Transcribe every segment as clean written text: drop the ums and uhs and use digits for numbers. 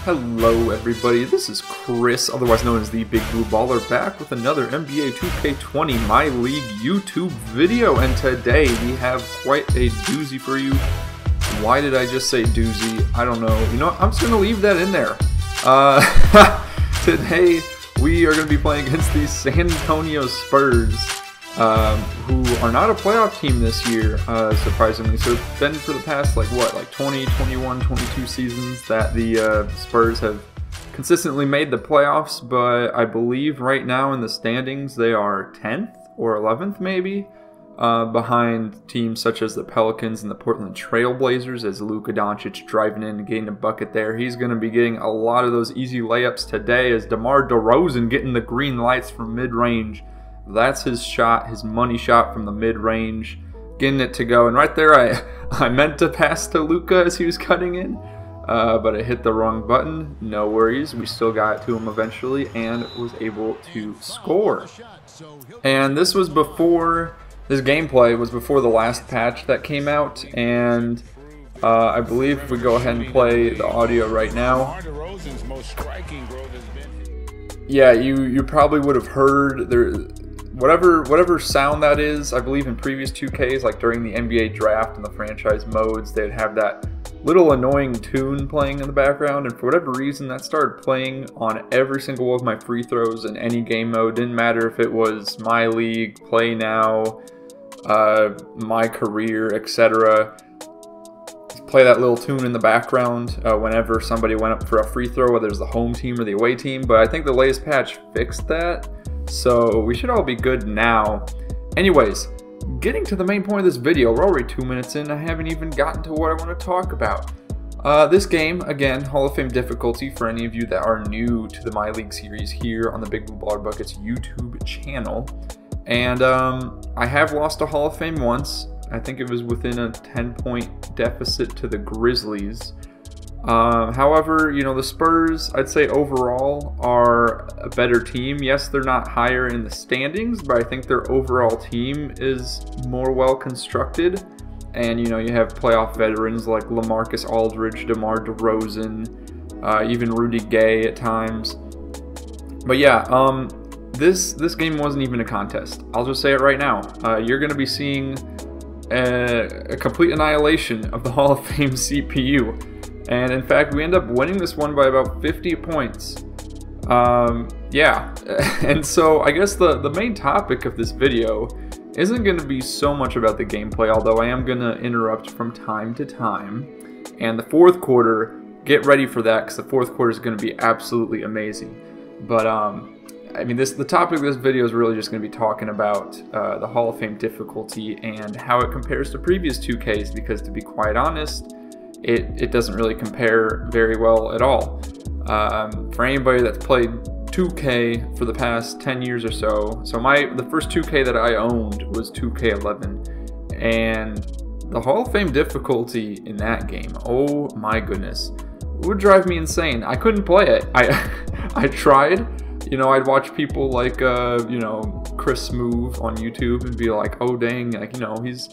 Hello everybody, this is Chris, otherwise known as the Big Blue Baller, back with another NBA 2K20 My League YouTube video, and today we have quite a doozy for you. Why did I just say doozy? I don't know. You know what? I'm just going to leave that in there. Today we are going to be playing against the San Antonio Spurs, who are not a playoff team this year, surprisingly. So it's been for the past, like 20, 21, 22 seasons that the Spurs have consistently made the playoffs, but I believe right now in the standings they are 10th or 11th maybe, behind teams such as the Pelicans and the Portland Trail Blazers, as Luka Doncic driving in and getting a bucket there. He's going to be getting a lot of those easy layups today, as DeMar DeRozan getting the green lights from mid-range. That's his shot, his money shot from the mid-range, getting it to go. And right there, I meant to pass to Luka as he was cutting in, but I hit the wrong button. No worries, we still got it to him eventually and was able to score. And this was before, this gameplay was before the last patch that came out, and I believe if we go ahead and play the audio right now. Yeah, you probably would have heard there. Whatever sound that is, I believe in previous 2Ks, like during the NBA draft and the franchise modes, they'd have that little annoying tune playing in the background, and for whatever reason that started playing on every single one of my free throws in any game mode. Didn't matter if it was My League, Play Now, My Career, etc. Play that little tune in the background whenever somebody went up for a free throw, whether it's the home team or the away team. But I think the latest patch fixed that, so we should all be good now. Anyways, getting to the main point of this video, we're already 2 minutes in. I haven't even gotten to what I want to talk about. This game, again, Hall of Fame difficulty for any of you that are new to the My League series here on the Big Blue Baller Buckets YouTube channel. And I have lost a Hall of Fame once. I think it was within a 10-point deficit to the Grizzlies. However, you know, the Spurs, I'd say overall, are a better team. Yes, they're not higher in the standings, but I think their overall team is more well constructed. And, you know, you have playoff veterans like LaMarcus Aldridge, DeMar DeRozan, even Rudy Gay at times. But yeah, this game wasn't even a contest. I'll just say it right now. You're going to be seeing a complete annihilation of the Hall of Fame CPU. And in fact, we end up winning this one by about 50 points. Yeah, and so I guess the main topic of this video isn't going to be so much about the gameplay, although I am going to interrupt from time to time. And the fourth quarter, get ready for that, because the fourth quarter is going to be absolutely amazing. But I mean, the topic of this video is really just going to be talking about the Hall of Fame difficulty and how it compares to previous 2Ks, because to be quite honest, it doesn't really compare very well at all. For anybody that's played 2K for the past 10 years or so, the first 2K that I owned was 2K11, and the Hall of Fame difficulty in that game, oh my goodness, it would drive me insane. I couldn't play it. I tried. You know, I'd watch people like, you know, Chris Move on YouTube and be like, oh dang, like, you know, he's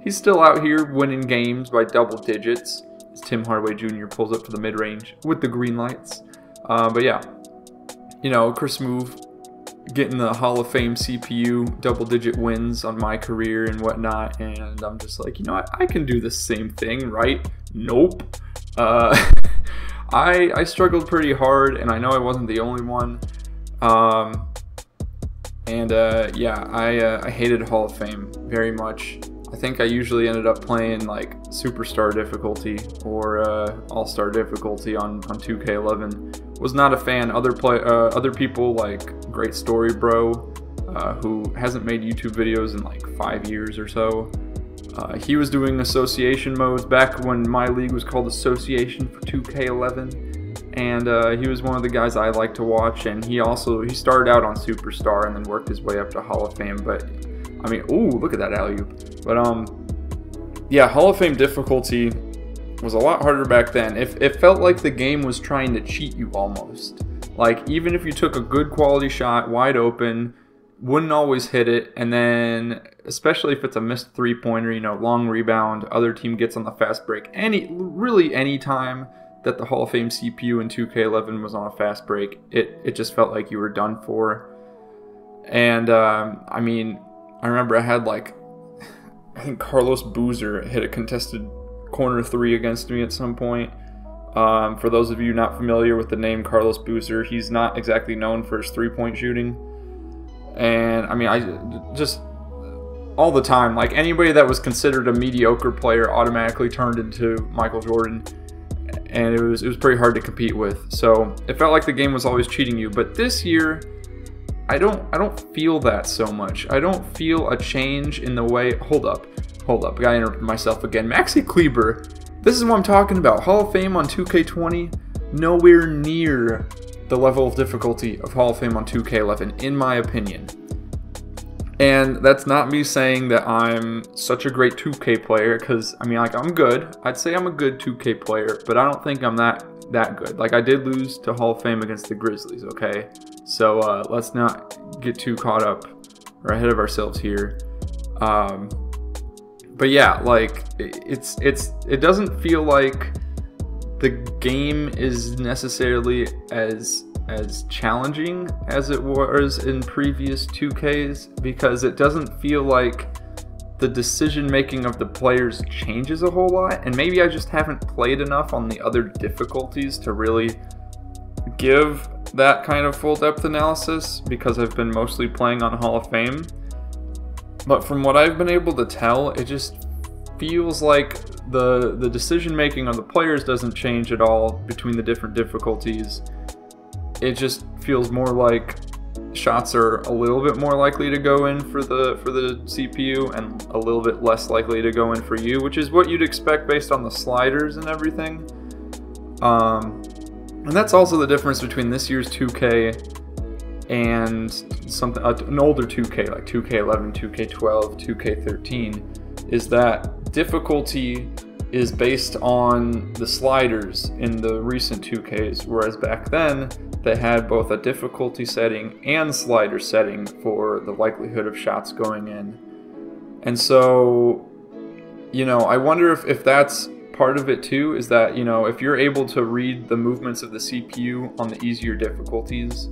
still out here winning games by double digits. As Tim Hardaway Jr. pulls up to the mid-range with the green lights. But yeah, you know, Chris Move getting the Hall of Fame CPU, double-digit wins on My Career and whatnot, and I'm just like, you know, I can do the same thing, right? Nope. I struggled pretty hard, and I know I wasn't the only one. Yeah, I hated Hall of Fame very much. I think I usually ended up playing like Superstar difficulty or All-Star difficulty on 2K11. Was not a fan. Other people like Great Story Bro, who hasn't made YouTube videos in like 5 years or so. He was doing association modes back when My League was called Association for 2K11. And he was one of the guys I like to watch, and he started out on Superstar and then worked his way up to Hall of Fame. But I mean, ooh, look at that alley-oop. But yeah, Hall of Fame difficulty was a lot harder back then. It felt like the game was trying to cheat you almost. Like, even if you took a good quality shot wide open, wouldn't always hit it, and then especially if it's a missed three-pointer, you know, long rebound, other team gets on the fast break. Really any time that the Hall of Fame CPU in 2K11 was on a fast break, it just felt like you were done for. And I mean, I remember I had like, I think Carlos Boozer hit a contested corner 3 against me at some point. For those of you not familiar with the name Carlos Boozer, he's not exactly known for his 3-point shooting. And I mean, I just all the time, like anybody that was considered a mediocre player automatically turned into Michael Jordan, and it was pretty hard to compete with. So it felt like the game was always cheating you. But this year, I don't feel that so much. I don't feel a change in the way. Hold up, I gotta interrupt myself again. Maxi Kleber, this is what I'm talking about. Hall of Fame on 2K20, nowhere near the level of difficulty of Hall of Fame on 2K11, in my opinion. And that's not me saying that I'm such a great 2K player, because, I mean, like, I'm good. I'd say I'm a good 2K player, but I don't think I'm that good. Like, I did lose to Hall of Fame against the Grizzlies, okay? So, let's not get too caught up or ahead of ourselves here. But yeah, like, it doesn't feel like the game is necessarily as challenging as it was in previous 2Ks, because it doesn't feel like the decision making of the players changes a whole lot. And maybe I just haven't played enough on the other difficulties to really give that kind of full depth analysis, because I've been mostly playing on Hall of Fame. But from what I've been able to tell, it just feels like the decision making of the players doesn't change at all between the different difficulties. It just feels more like shots are a little bit more likely to go in for the CPU and a little bit less likely to go in for you, which is what you'd expect based on the sliders and everything. And that's also the difference between this year's 2K and something an older 2K, like 2K11, 2K12, 2K13, is that difficulty is based on the sliders in the recent 2Ks, whereas back then they had both a difficulty setting and slider setting for the likelihood of shots going in. And so, you know, I wonder if that's part of it too, is that, you know, if you're able to read the movements of the CPU on the easier difficulties,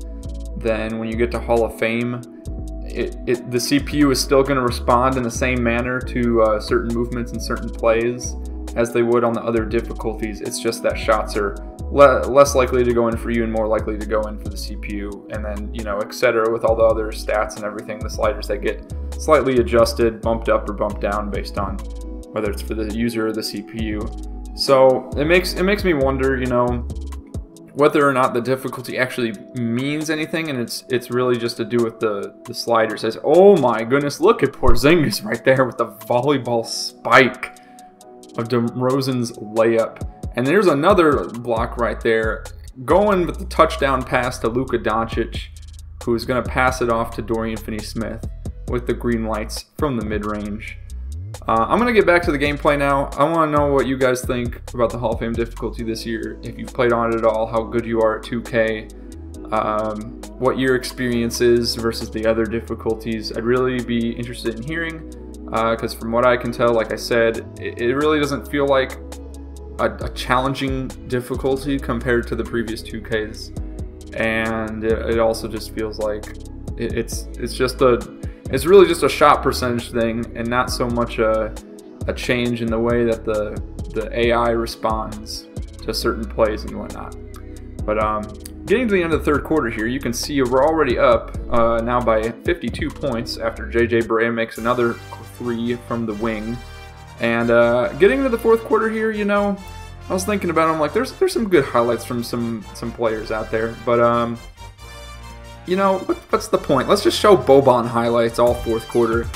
then when you get to Hall of Fame, the CPU is still going to respond in the same manner to certain movements and certain plays as they would on the other difficulties. It's just that shots are less likely to go in for you and more likely to go in for the CPU, and then, you know, etc. with all the other stats and everything, the sliders that get slightly adjusted, bumped up or bumped down based on whether it's for the user or the CPU. So it makes me wonder, you know, whether or not the difficulty actually means anything, and it's really just to do with the sliders. Says, oh my goodness, look at Porzingis right there with the volleyball spike of DeRozan's layup. And there's another block right there, going with the touchdown pass to Luka Doncic, who's going to pass it off to Dorian Finney-Smith with the green lights from the mid-range. I'm going to get back to the gameplay now. I want to know what you guys think about the Hall of Fame difficulty this year. If you've played on it at all, how good you are at 2K, what your experience is versus the other difficulties. I'd really be interested in hearing, because from what I can tell, like I said, it really doesn't feel like a challenging difficulty compared to the previous 2Ks, and it also just feels like it's really just a shot percentage thing, and not so much a change in the way that the AI responds to certain plays and whatnot. But getting to the end of the third quarter here, you can see we're already up now by 52 points after JJ Barea makes another 3 from the wing. And getting into the fourth quarter here, you know, I was thinking about it, I'm like, there's some good highlights from some players out there, but you know, what's the point? Let's just show Boban highlights all fourth quarter.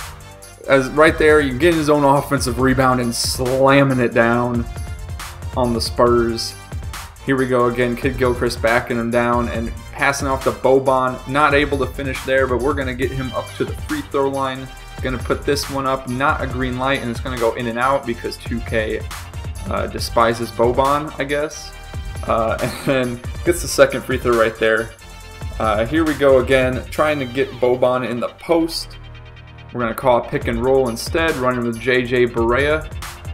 As right there, you get his own offensive rebound and slamming it down on the Spurs. Here we go again, Kid Gilchrist backing him down and passing off to Boban. Not able to finish there, but we're going to get him up to the free throw line. Going to put this one up, not a green light, and it's going to go in and out because 2K despises Boban, I guess. And then gets the second free throw right there. Here we go again, trying to get Boban in the post. We're going to call a pick and roll instead, running with JJ Barea.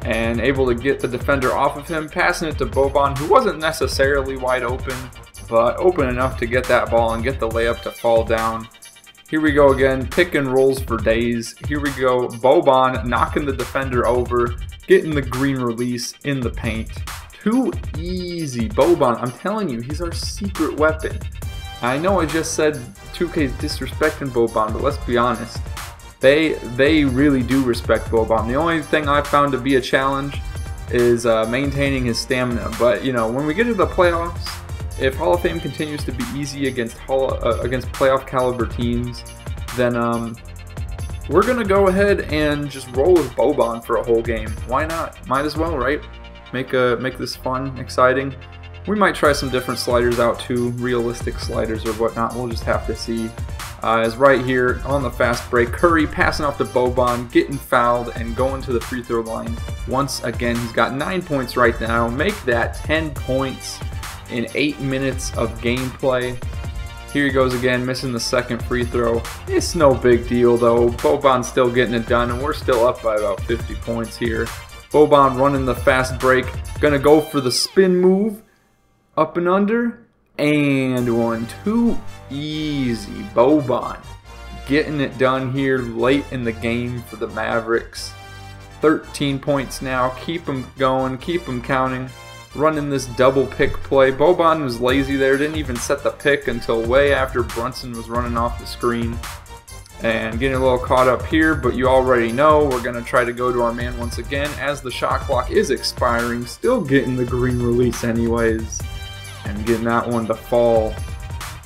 and able to get the defender off of him, passing it to Boban, who wasn't necessarily wide open, but open enough to get that ball and get the layup to fall down. Here we go again, pick and rolls for days. Here we go, Boban knocking the defender over, getting the green release in the paint. Too easy. Boban, I'm telling you, he's our secret weapon. I know I just said 2K's disrespecting Boban, but let's be honest. They really do respect Boban. The only thing I've found to be a challenge is maintaining his stamina. But, you know, when we get to the playoffs, if Hall of Fame continues to be easy against playoff caliber teams, then we're going to go ahead and just roll with Boban for a whole game. Why not? Might as well, right? Make this fun, exciting. We might try some different sliders out too, realistic sliders or whatnot. We'll just have to see. Is right here on the fast break. Curry passing off to Boban, getting fouled and going to the free throw line. Once again, he's got 9 points right now. Make that 10 points in 8 minutes of gameplay. Here he goes again, missing the second free throw. It's no big deal though. Boban's still getting it done, and we're still up by about 50 points here. Boban running the fast break. Gonna go for the spin move. Up and under. And one. Too easy. Boban getting it done here late in the game for the Mavericks. 13 points now. Keep them going. Keep them counting. Running this double pick play. Boban was lazy there. Didn't even set the pick until way after Brunson was running off the screen. And getting a little caught up here, but you already know we're going to try to go to our man once again as the shot clock is expiring. Still getting the green release anyways. And getting that one to fall.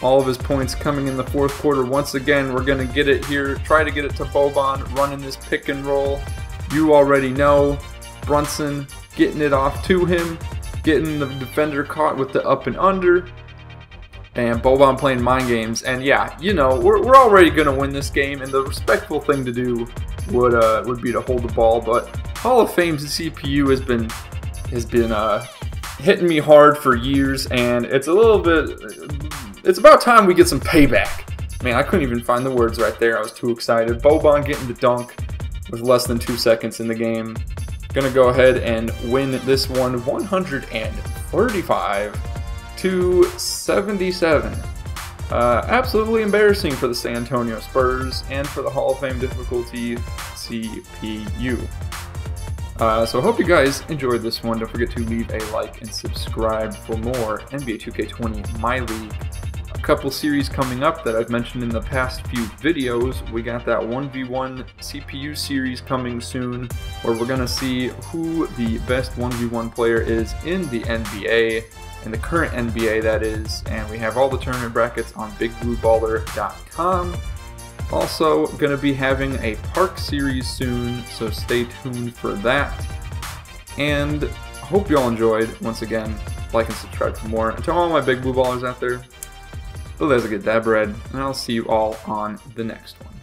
All of his points coming in the fourth quarter. Once again, we're going to get it here. Try to get it to Boban, running this pick and roll. You already know. Brunson getting it off to him. Getting the defender caught with the up and under. And Boban playing mind games. And yeah, you know, we're already going to win this game. And the respectful thing to do would be to hold the ball. But Hall of Fame's CPU has been hitting me hard for years, and it's about time we get some payback. Man, I couldn't even find the words right there. I was too excited. Boban getting the dunk with less than 2 seconds in the game. Gonna go ahead and win this one 135-77. Absolutely embarrassing for the San Antonio Spurs and for the Hall of Fame difficulty CPU. So I hope you guys enjoyed this one. Don't forget to leave a like and subscribe for more NBA 2K20 My League. A couple series coming up that I've mentioned in the past few videos. We got that 1v1 CPU series coming soon, where we're going to see who the best 1v1 player is in the NBA, in the current NBA that is, and we have all the tournament brackets on bigblueballer.com. Also going to be having a park series soon, so stay tuned for that. And hope you all enjoyed. Once again, like and subscribe for more. And to all my big blue ballers out there, let's get that bread, and I'll see you all on the next one.